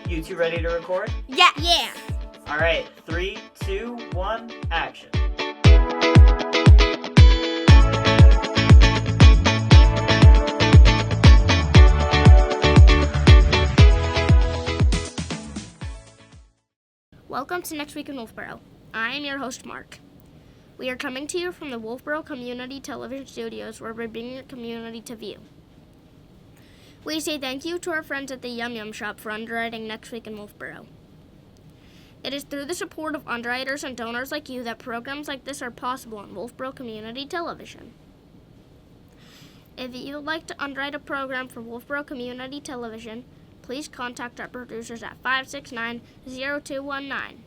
You two ready to record? Yeah. Yeah. All right, 3, 2, 1, action. Welcome to Next Week in Wolfeboro. I am your host, Mark. We are coming to you from the Wolfeboro Community Television studios where we bring your community to view. We say thank you to our friends at the Yum Yum Shop for underwriting Next Week in Wolfeboro. It is through the support of underwriters and donors like you that programs like this are possible on Wolfeboro Community Television. If you would like to underwrite a program for Wolfeboro Community Television, please contact our producers at 569-0219.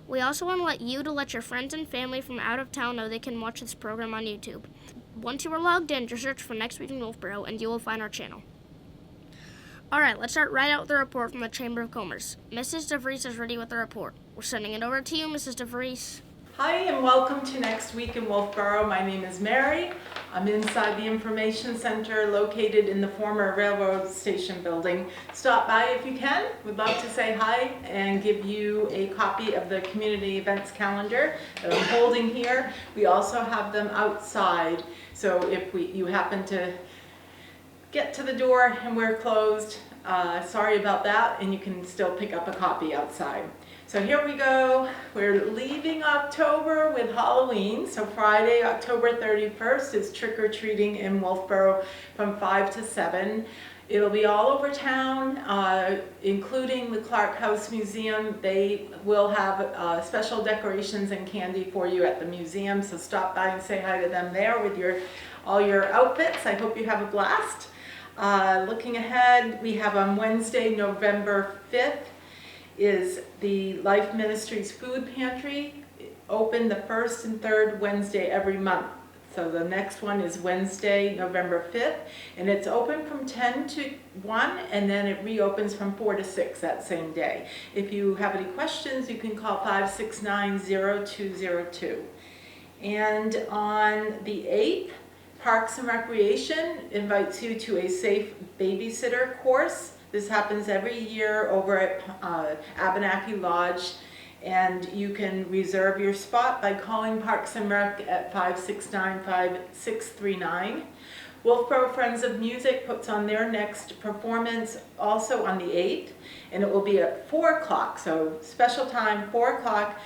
We also want to let your friends and family from out of town know they can watch this program on YouTube. Once you are logged in, just search for Next Week in Wolfeboro and you will find our channel. Alright, let's start right out with the report from the Chamber of Commerce. Mrs. DeVries is ready with the report. We're sending it over to you, Mrs. DeVries. Hi, and welcome to Next Week in Wolfeboro. My name is Mary. I'm inside the Information Center located in the former railroad station building. Stop by if you can. We'd love to say hi and give you a copy of the community events calendar that I'm holding here. We also have them outside, so if you happen to get to the door and we're closed, sorry about that, and you can still pick up a copy outside. So here we go. We're leaving October with Halloween. So Friday, October 31st is trick-or-treating in Wolfeboro from 5 to 7. It'll be all over town, including the Clark House Museum. They will have special decorations and candy for you at the museum, so stop by and say hi to them there with all your outfits. I hope you have a blast. Looking ahead, we have on Wednesday, November 5th, is the Life Ministries Food Pantry, open the first and third Wednesday every month. So the next one is Wednesday, November 5th, and it's open from 10 to 1, and then it reopens from 4 to 6 that same day. If you have any questions, you can call 569-0202. And on the 8th, Parks and Recreation invites you to a safe babysitter course. This happens every year over at Abenaki Lodge, and you can reserve your spot by calling Parks and Rec at 569-5639. Wolfeboro Friends of Music puts on their next performance also on the 8th, and it will be at 4 o'clock, so special time, 4 o'clock,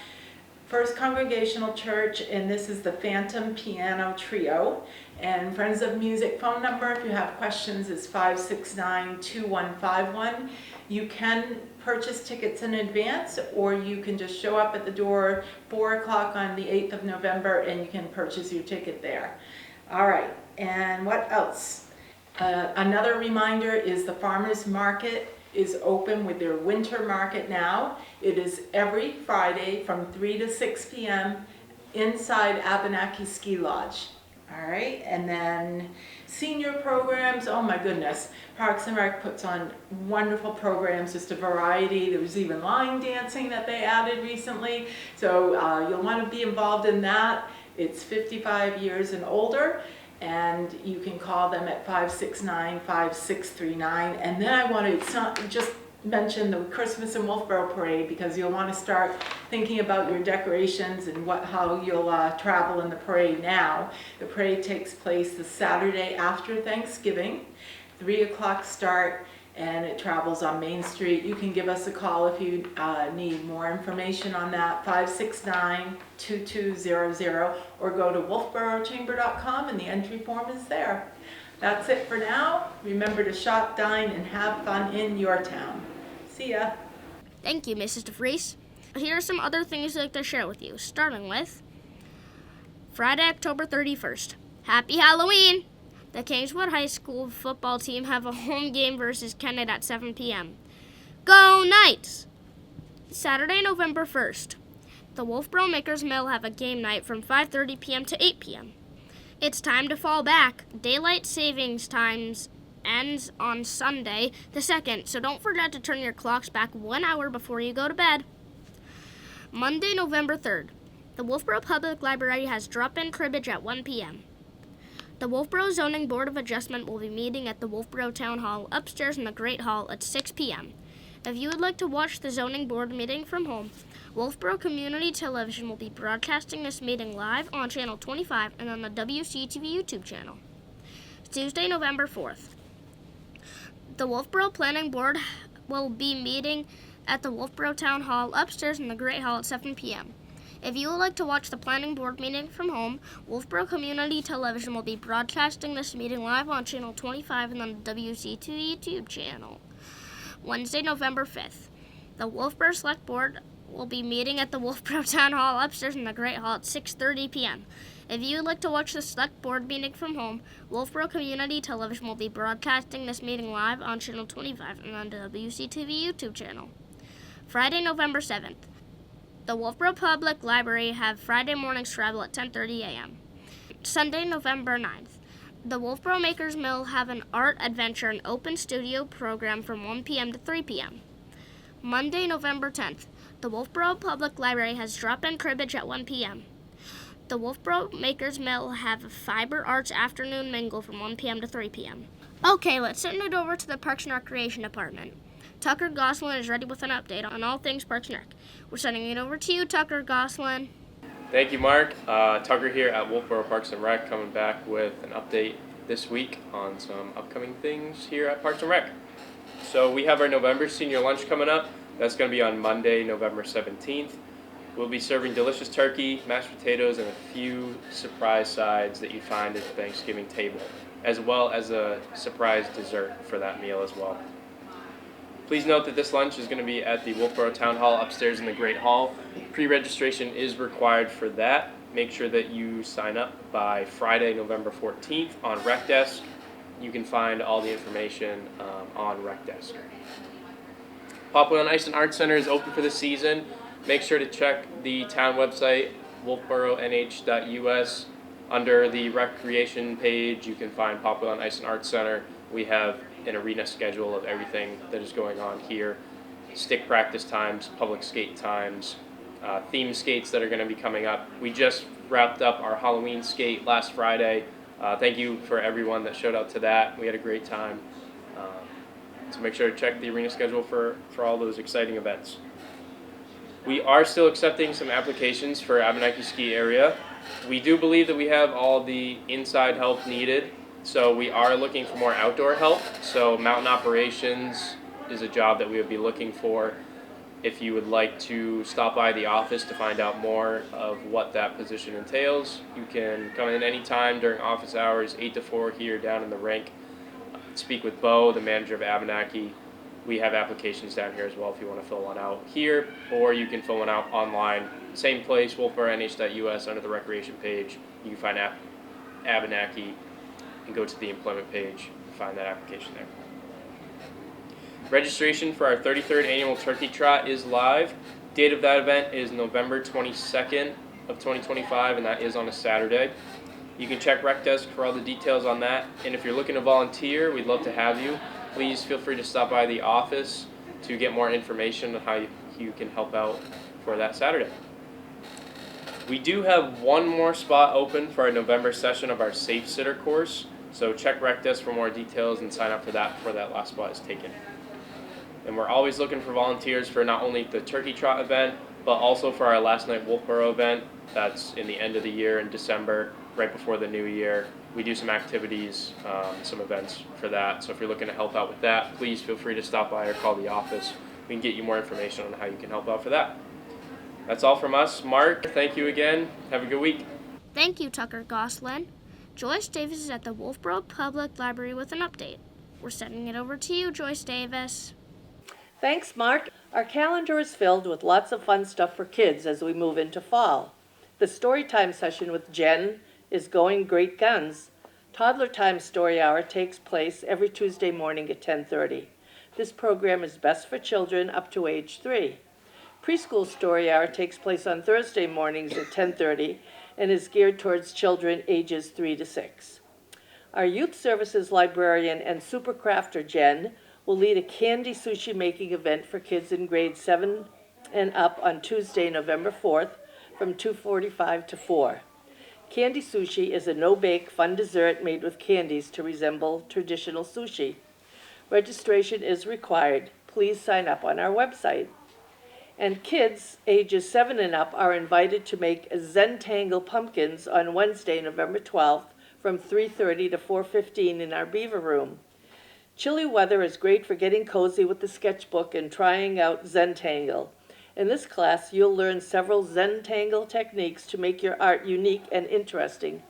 First Congregational Church, and this is the Phantom Piano Trio. And Friends of Music phone number, if you have questions, is 569-2151. You can purchase tickets in advance, or you can just show up at the door 4 o'clock on the 8th of November and you can purchase your ticket there. All right, and what else? Another reminder is the Farmers Market is open with their winter market now. It is every Friday from 3 to 6 p.m. inside Abenaki Ski Lodge. All right, and then senior programs, oh my goodness. Parks and Rec puts on wonderful programs, just a variety. There was even line dancing that they added recently. So you'll want to be involved in that. It's 55 years and older, and you can call them at 569-5639. And then I want to just mention the Christmas in Wolfeboro Parade, because you'll want to start thinking about your decorations and how you'll travel in the parade now. The parade takes place the Saturday after Thanksgiving, 3 o'clock start, and it travels on Main Street. You can give us a call if you need more information on that, 569-2200, or go to wolfeborochamber.com and the entry form is there. That's it for now. Remember to shop, dine, and have fun in your town. See ya. Thank you, Mrs. DeVries. Here are some other things I'd like to share with you, starting with Friday, October 31st. Happy Halloween! The Kingswood High School football team have a home game versus Kennett at 7 p.m. Go Knights! Saturday, November 1st. The Wolfeboro Makers Mill have a game night from 5:30 p.m. to 8 p.m. It's time to fall back. Daylight savings times ends on Sunday the 2nd, so don't forget to turn your clocks back 1 hour before you go to bed. Monday, November 3rd. The Wolfeboro Public Library has drop-in cribbage at 1 p.m. The Wolfeboro Zoning Board of Adjustment will be meeting at the Wolfeboro Town Hall upstairs in the Great Hall at 6 p.m. If you would like to watch the zoning board meeting from home, Wolfeboro Community Television will be broadcasting this meeting live on Channel 25 and on the WCTV YouTube channel. Tuesday, November 4th. The Wolfeboro Planning Board will be meeting at the Wolfeboro Town Hall upstairs in the Great Hall at 7 p.m. If you would like to watch the planning board meeting from home, Wolfeboro Community Television will be broadcasting this meeting live on Channel 25 and on the WC2 YouTube channel. Wednesday, November 5th. The Wolfeboro Select Board will be meeting at the Wolfeboro Town Hall upstairs in the Great Hall at 6:30 p.m. If you would like to watch the Select Board meeting from home, Wolfeboro Community Television will be broadcasting this meeting live on Channel 25 and on the WC2 YouTube channel. Friday, November 7th. The Wolfeboro Public Library have Friday mornings travel at 10:30 a.m. Sunday, November 9th. The Wolfeboro Makers Mill have an art adventure and open studio program from 1 p.m. to 3 p.m. Monday, November 10th. The Wolfeboro Public Library has drop-in cribbage at 1 p.m. The Wolfeboro Makers Mill have a fiber arts afternoon mingle from 1 p.m. to 3 p.m. Okay, let's send it over to the Parks and Recreation Department. Tucker Goslin is ready with an update on all things Parks and Rec. We're sending it over to you, Tucker Goslin. Thank you, Mark. Tucker here at Wolfeboro Parks and Rec, coming back with an update this week on some upcoming things here at Parks and Rec. So we have our November senior lunch coming up. That's going to be on Monday, November 17th. We'll be serving delicious turkey, mashed potatoes, and a few surprise sides that you find at the Thanksgiving table, as well as a surprise dessert for that meal as well. Please note that this lunch is going to be at the Wolfeboro Town Hall upstairs in the Great Hall. Pre-registration is required for that. Make sure that you sign up by Friday, November 14th on Rec Desk. You can find all the information on Rec Desk. Popwell on Ice and Arts Center is open for the season. Make sure to check the town website, wolfeboronh.us. Under the recreation page, you can find Popwell on Ice and Arts Center. We have an arena schedule of everything that is going on here. Stick practice times, public skate times, theme skates that are going to be coming up. We just wrapped up our Halloween skate last Friday. Thank you for everyone that showed up to that. We had a great time. So make sure to check the arena schedule for all those exciting events. We are still accepting some applications for Abenaki Ski Area. We do believe that we have all the inside help needed, so we are looking for more outdoor help. So mountain operations is a job that we would be looking for. If you would like to stop by the office to find out more of what that position entails, you can come in anytime during office hours, 8 to 4 here down in the rink. Speak with Bo, the manager of Abenaki. We have applications down here as well if you want to fill one out here, or you can fill one out online. Same place, wolfeboronh.us, under the recreation page. You can find Abenaki and go to the employment page and find that application there. Registration for our 33rd annual Turkey Trot is live. Date of that event is November 22nd of 2025, and that is on a Saturday. You can check Rec Desk for all the details on that, and if you're looking to volunteer, we'd love to have you. Please feel free to stop by the office to get more information on how you can help out for that Saturday. We do have one more spot open for our November session of our Safe Sitter course, so check Rec Desk for more details and sign up for that before that last spot is taken. And we're always looking for volunteers for not only the Turkey Trot event, but also for our Last Night Wolfeboro event. That's in the end of the year in December, right before the new year. We do some activities, some events for that. So if you're looking to help out with that, please feel free to stop by or call the office. We can get you more information on how you can help out for that. That's all from us. Mark, thank you again. Have a good week. Thank you, Tucker Goslin. Joyce Davis is at the Wolfeboro Public Library with an update. We're sending it over to you, Joyce Davis. Thanks, Mark. Our calendar is filled with lots of fun stuff for kids as we move into fall. The Storytime session with Jen is going great guns. Toddler Time Story Hour takes place every Tuesday morning at 10:30. This program is best for children up to age 3. Preschool Story Hour takes place on Thursday mornings at 10:30 and is geared towards children ages 3 to 6. Our Youth Services librarian and super crafter Jen will lead a candy sushi making event for kids in grades 7 and up on Tuesday, November 4th from 2:45 to 4. Candy sushi is a no-bake, fun dessert made with candies to resemble traditional sushi. Registration is required. please sign up on our website. And kids ages 7 and up are invited to make Zentangle pumpkins on Wednesday, November 12th from 3:30 to 4:15 in our Beaver Room. Chilly weather is great for getting cozy with the sketchbook and trying out Zentangle. In this class, you'll learn several Zentangle techniques to make your art unique and interesting.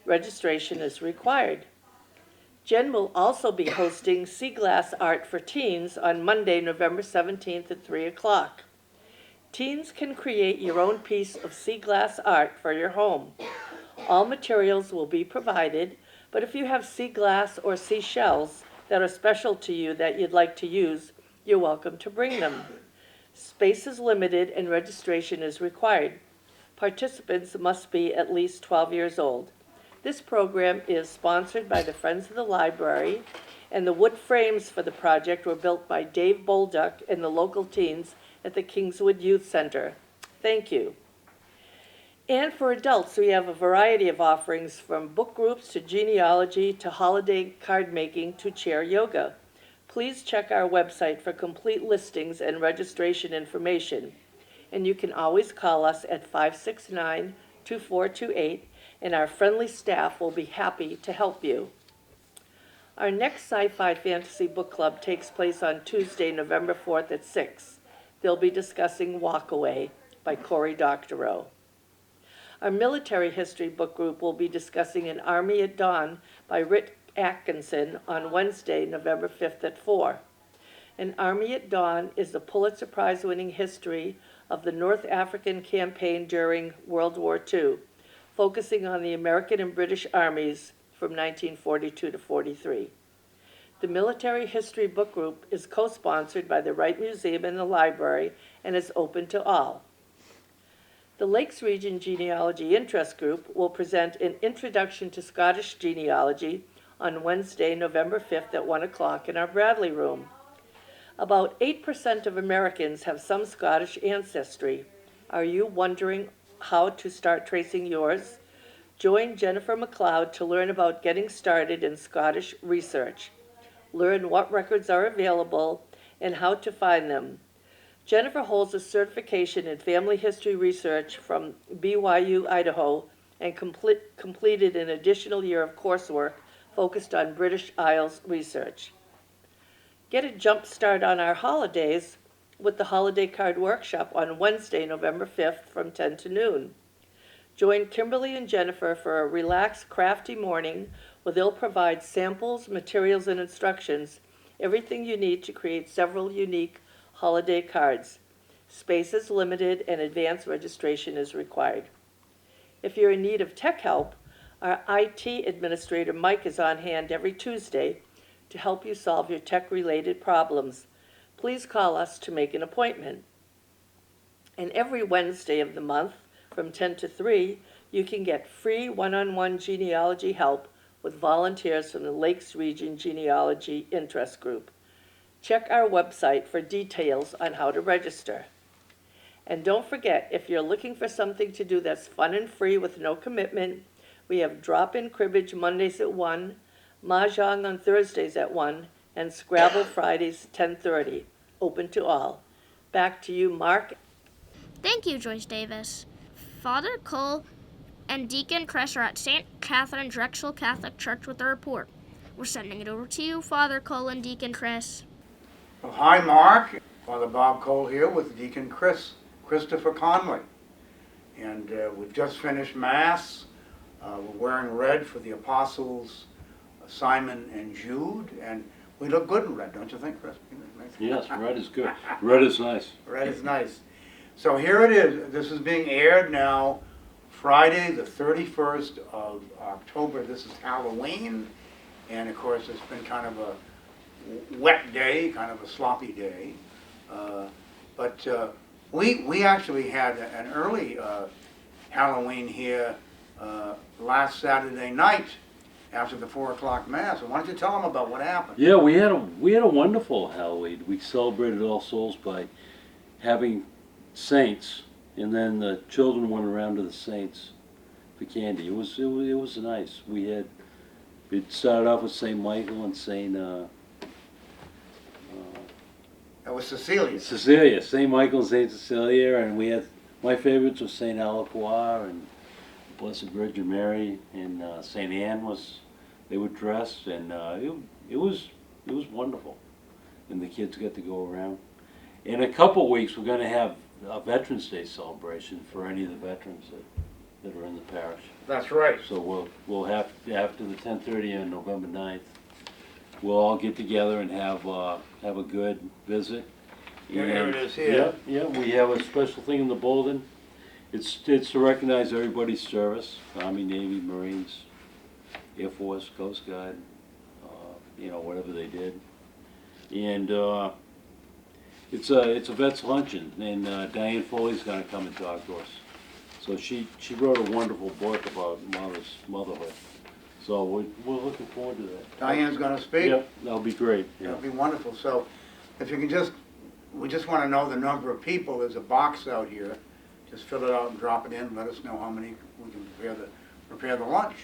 Registration is required. Jen will also be hosting Sea Glass Art for Teens on Monday, November 17th at 3 o'clock. Teens can create your own piece of sea glass art for your home. All materials will be provided, but if you have sea glass or seashells that are special to you that you'd like to use, you're welcome to bring them. Space is limited and registration is required. Participants must be at least 12 years old. This program is sponsored by the Friends of the Library, and the wood frames for the project were built by Dave Bolduck and the local teens at the Kingswood Youth Center. Thank you. And for adults, we have a variety of offerings from book groups to genealogy to holiday card making to chair yoga. Please check our website for complete listings and registration information. And you can always call us at 569-2428, and our friendly staff will be happy to help you. Our next Sci-Fi Fantasy Book Club takes place on Tuesday, November 4th at 6. They'll be discussing Walkaway by Cory Doctorow. Our military history book group will be discussing An Army at Dawn by Rick Atkinson on Wednesday, November 5th at 4. An Army at Dawn is the Pulitzer Prize-winning history of the North African campaign during World War II, focusing on the American and British armies from 1942 to 43. The Military History Book Group is co-sponsored by the Wright Museum and the Library and is open to all. The Lakes Region Genealogy Interest Group will present an Introduction to Scottish Genealogy on Wednesday, November 5th at 1 o'clock in our Bradley Room. About 8% of Americans have some Scottish ancestry. Are you wondering how to start tracing yours? Join Jennifer McLeod to learn about getting started in Scottish research. Learn what records are available and how to find them. Jennifer holds a certification in family history research from BYU, Idaho, and completed an additional year of coursework focused on British Isles research. Get a jump start on our holidays with the Holiday Card Workshop on Wednesday, November 5th from 10 to noon. Join Kimberly and Jennifer for a relaxed, crafty morning where they'll provide samples, materials, and instructions, everything you need to create several unique holiday cards. Space is limited and advance registration is required. If you're in need of tech help, our IT administrator Mike is on hand every Tuesday to help you solve your tech-related problems. Please call us to make an appointment. And every Wednesday of the month from 10 to 3, you can get free one-on-one genealogy help with volunteers from the Lakes Region Genealogy Interest Group. Check our website for details on how to register. And don't forget, if you're looking for something to do that's fun and free with no commitment, we have drop-in cribbage Mondays at 1, Mahjong on Thursdays at 1, and Scrabble Fridays 10:30, open to all. Back to you, Mark. Thank you, Joyce Davis. Father Cole and Deacon Chris are at St. Katherine Drexel Catholic Church with a report. We're sending it over to you, Father Cole and Deacon Chris. Well, hi, Mark. Father Bob Cole here with Deacon Christopher Conley. And we've just finished Mass. We're wearing red for the apostles Simon and Jude. And we look good in red, don't you think, Chris? Yes, red is good. Red is nice. Red is nice. So here it is. This is being aired now Friday, the 31st of October. This is Halloween. And of course, it's been kind of a wet day, kind of a sloppy day. But we actually had an early Halloween here last Saturday night after the 4 o'clock Mass. So why don't you tell them about what happened? Yeah, we had a wonderful Halloween. We celebrated All Souls by having saints, and then the children went around to the saints for candy. It was nice. It started off with St. Michael and St. That was Cecilia. Cecilia, St. Michael, St. Cecilia, and we had, my favorites were St. Alacroix and Blessed Virgin Mary, and St. Anne was, they were dressed, and it was wonderful. And the kids got to go around. In a couple weeks, we're going to have a Veterans Day celebration for any of the veterans that are in the parish. That's right. So we'll have, after the 10:30 on November 9th, we'll all get together and have a good visit. Here it is here. Yeah, we have a special thing in the bulletin. It's to recognize everybody's service, Army, Navy, Marines, Air Force, Coast Guard, you know, whatever they did. And it's a vet's luncheon, and Diane Foley's going to come and talk to us. So she wrote a wonderful book about motherhood. So we're looking forward to that. Diane's going to speak? Yep, that'll be great. Yeah. That'll be wonderful. So if you can we just want to know the number of people. There's a box out here. Just fill it out and drop it in. Let us know how many we can prepare the lunch.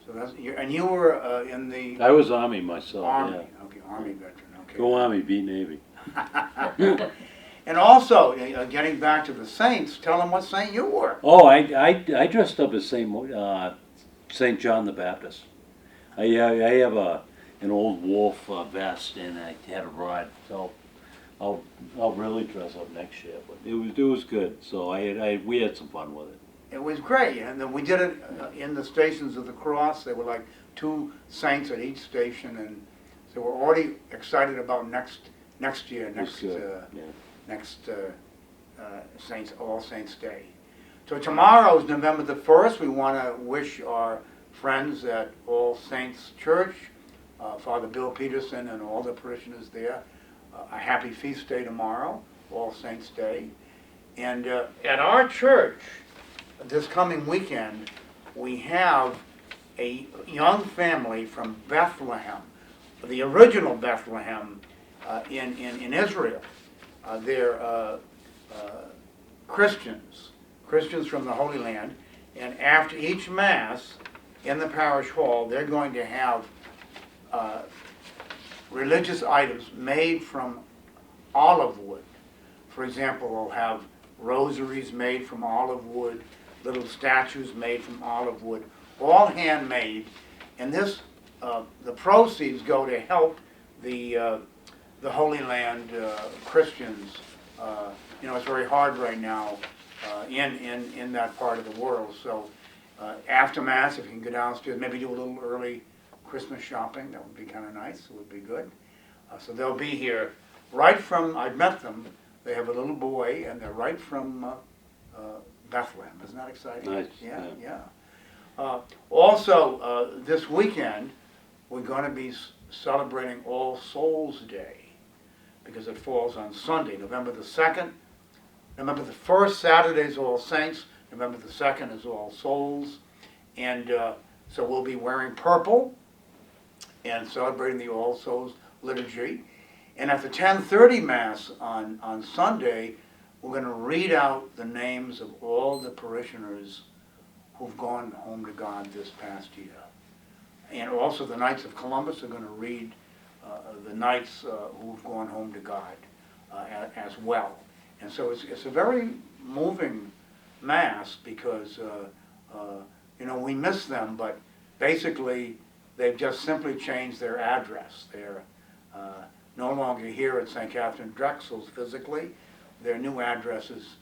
So that's, and you were in the I was Army myself, Army. yeah. Okay, Army veteran. Okay. Go Army, beat Navy. And also, getting back to the saints, tell them what saint you were. Oh, I dressed up as Saint John the Baptist. I have an old wolf vest, and I had a rod. So I'll really dress up next year. But it was good. So we had some fun with it. It was great, and then we did it in the Stations of the Cross. There were like 2 saints at each station, and so we're already excited about next year, next Saints, All Saints Day. So tomorrow is November the 1st. We want to wish our friends at All Saints Church, Father Bill Peterson and all the parishioners there, a happy feast day tomorrow, All Saints Day. And at our church, this coming weekend, we have a young family from Bethlehem, the original Bethlehem in Israel. They're Christians from the Holy Land, and after each Mass in the parish hall, they're going to have religious items made from olive wood. For example, they'll have rosaries made from olive wood, little statues made from olive wood, all handmade, and this the proceeds go to help the Holy Land Christians. You know, it's very hard right now in that part of the world. So after Mass, if you can go downstairs, maybe do a little early Christmas shopping, that would be kind of nice. It would be good. So they'll be here right from, I've met them. They have a little boy, and they're right from Bethlehem. Isn't that exciting? Nice. Yeah. Also, this weekend, we're going to be celebrating All Souls Day, because it falls on Sunday, November the 2nd. November the 1st, Saturday is All Saints. November the 2nd is All Souls. And so we'll be wearing purple and celebrating the All Souls liturgy. And at the 10:30 Mass on Sunday, we're going to read out the names of all the parishioners who've gone home to God this past year. And also the Knights of Columbus are going to read the Knights who've gone home to God as well. And so it's a very moving Mass because, you know, we miss them, but basically they've just simply changed their address. They're no longer here at St. Katherine Drexel's physically. Their new address is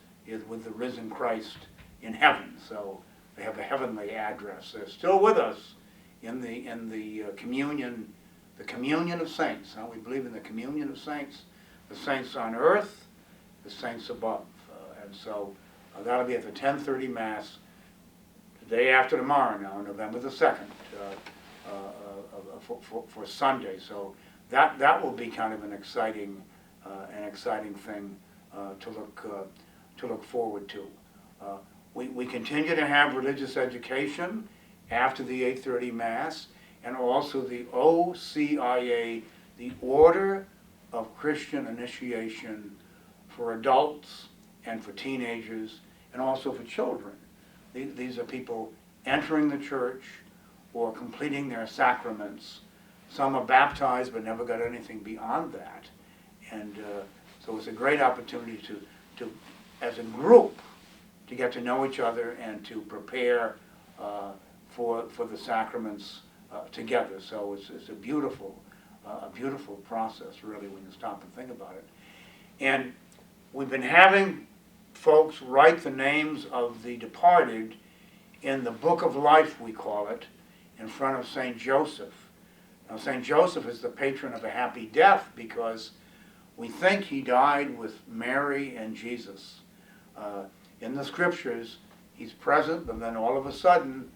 with the risen Christ in heaven, so they have a heavenly address. They're still with us in the communion of saints. Now we believe in the communion of saints, the saints on earth, the saints above, and so that'll be at the 10:30 Mass, the day after tomorrow now, November the 2nd, for Sunday. So that will be kind of an exciting thing to look forward to. We continue to have religious education after the 8:30 Mass, and also the OCIA, the Order of Christian Initiation for adults and for teenagers, and also for children. These are people entering the church or completing their sacraments. Some are baptized but never got anything beyond that. And so it's a great opportunity to, as a group, to get to know each other and to prepare for the sacraments together. So it's a beautiful process, really, when you stop and think about it. And we've been having folks write the names of the departed in the Book of Life, we call it, in front of St. Joseph. Now, St. Joseph is the patron of a happy death because we think he died with Mary and Jesus. In the scriptures, he's present, but then all of a sudden,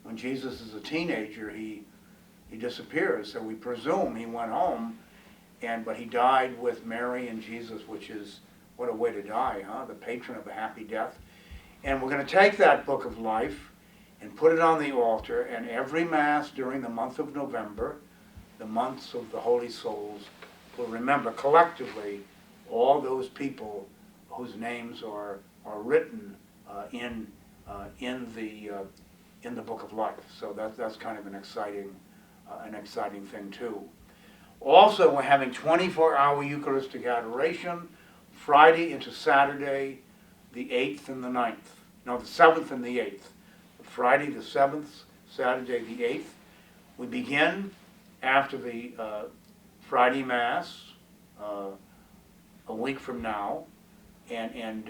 when Jesus is a teenager, he disappears. So we presume he went home, but he died with Mary and Jesus, which is, what a way to die, huh? The patron of a happy death. And we're going to take that Book of Life and put it on the altar, and every Mass during the month of November, the months of the Holy Souls, will remember collectively all those people whose names are written in the Book of Life. So that's kind of an exciting thing too. Also, we're having 24-hour Eucharistic adoration, Friday into Saturday, the 8th and the 9th. No, the 7th and the 8th. Friday the 7th, Saturday the 8th. We begin after the Friday Mass a week from now, and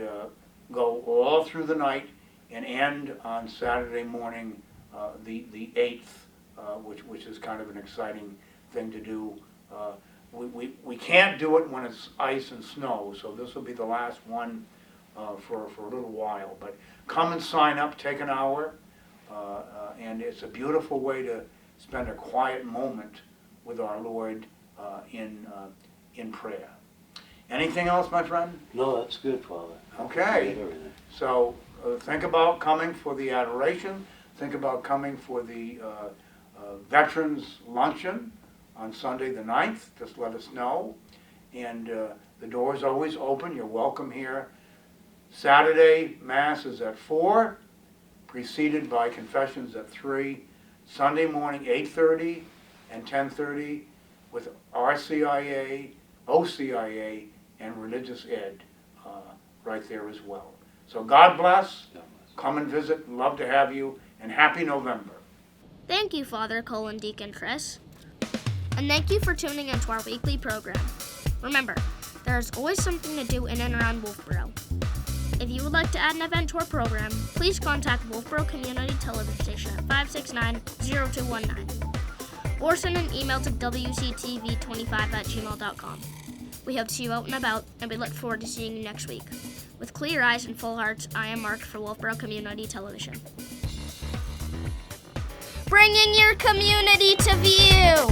go all through the night and end on Saturday morning, the 8th, which is kind of an exciting thing to do. We can't do it when it's ice and snow, so this will be the last one for a little while. But come and sign up, take an hour, and it's a beautiful way to spend a quiet moment with our Lord in prayer. Anything else, my friend? No, that's good, Father. Okay. Good, everything. So think about coming for the adoration. Think about coming for the Veterans Luncheon on Sunday the 9th. Just let us know. And the door is always open. You're welcome here. Saturday Mass is at 4, preceded by confessions at 3. Sunday morning 8:30 and 10:30 with RCIA, OCIA, and Religious Ed right there as well. So God bless. Come and visit. Love to have you. And happy November. Thank you, Father Colin Deacon Chris. And thank you for tuning into our weekly program. Remember, there is always something to do in and around Wolfeboro. If you would like to add an event to our program, please contact Wolfeboro Community Television at 569-0219 or send an email to wctv25@gmail.com. We hope to see you out and about, and we look forward to seeing you next week. With clear eyes and full hearts, I am Mark for Wolfeboro Community Television. Bringing your community to view!